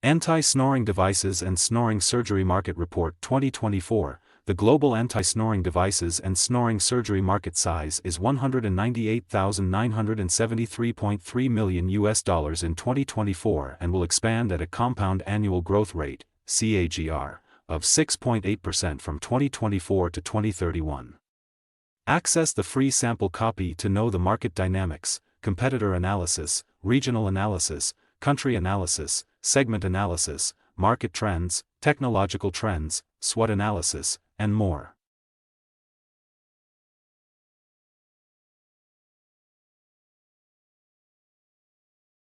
Anti-Snoring Devices and Snoring Surgery Market Report 2024. The global anti-snoring devices and snoring surgery market size is $198,973.3 million in 2024 and will expand at a compound annual growth rate, CAGR, of 6.8% from 2024 to 2031. Access the free sample copy to know the market dynamics, competitor analysis, regional analysis, country analysis, segment analysis, market trends, technological trends, SWOT analysis, and more.